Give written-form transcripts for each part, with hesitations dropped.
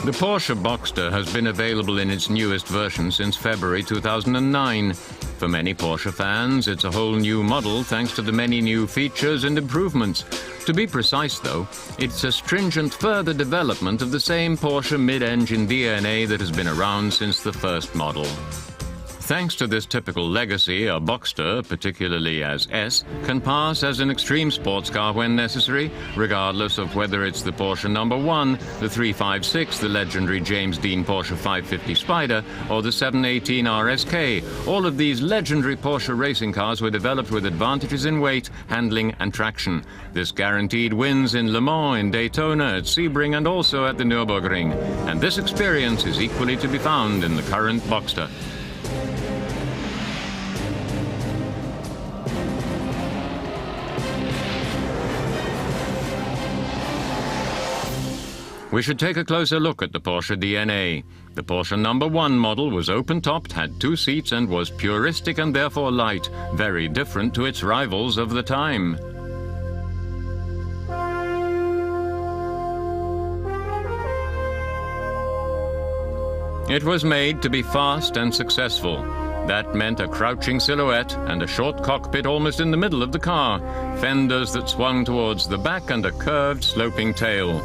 The Porsche Boxter has been available in its newest version since February 2009. For many Porsche fans, it's a whole new model thanks to the many new features and improvements. To be precise, though, it's a stringent further development of the same Porsche mid-engine DNA that has been around since the first model. Thanks to this typical legacy, a Boxster, particularly as S, can pass as an extreme sports car when necessary, regardless of whether it's the Porsche number 1, the 356, the legendary James Dean Porsche 550 Spider, or the 718 RSK. All of these legendary Porsche racing cars were developed with advantages in weight, handling, and traction. This guaranteed wins in Le Mans, in Daytona, at Sebring, and also at the Nürburgring. And this experience is equally to be found in the current Boxster. We should take a closer look at the Porsche DNA. The Porsche number 1 model was open-topped, had 2 seats, and was puristic and therefore light, very different to its rivals of the time. It was made to be fast and successful. That meant a crouching silhouette and a short cockpit almost in the middle of the car, fenders that swung towards the back and a curved, sloping tail.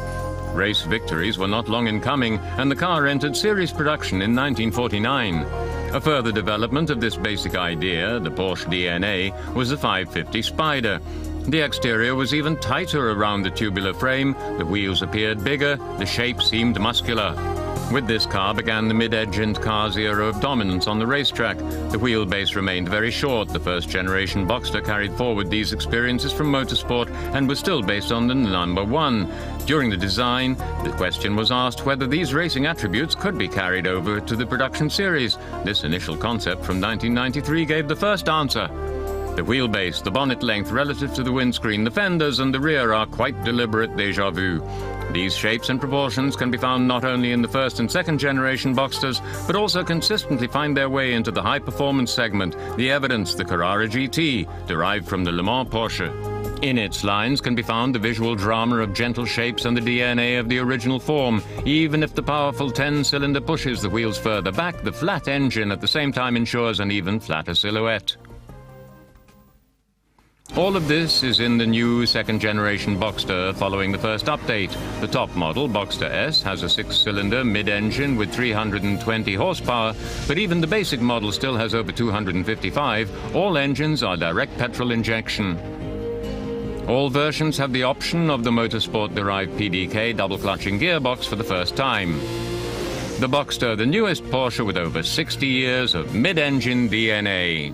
Race victories were not long in coming, and the car entered series production in 1949. A further development of this basic idea, the Porsche DNA, was the 550 Spider. The exterior was even tighter around the tubular frame, the wheels appeared bigger, the shape seemed muscular. With this car began the mid-engined car's era of dominance on the racetrack. The wheelbase remained very short. The first-generation Boxster carried forward these experiences from motorsport and was still based on the number 1. During the design, the question was asked whether these racing attributes could be carried over to the production series. This initial concept from 1993 gave the first answer. The wheelbase, the bonnet length relative to the windscreen, the fenders and the rear are quite deliberate déjà vu. These shapes and proportions can be found not only in the first and second generation Boxsters, but also consistently find their way into the high-performance segment, the evidence, the Carrara GT, derived from the Le Mans Porsche. In its lines can be found the visual drama of gentle shapes and the DNA of the original form. Even if the powerful 10-cylinder pushes the wheels further back, the flat engine at the same time ensures an even flatter silhouette. All of this is in the new second-generation Boxster following the first update. The top model, Boxster S, has a 6-cylinder mid-engine with 320 horsepower, but even the basic model still has over 255. All engines are direct petrol injection. All versions have the option of the motorsport-derived PDK double-clutching gearbox for the first time. The Boxster, the newest Porsche with over 60 years of mid-engine DNA.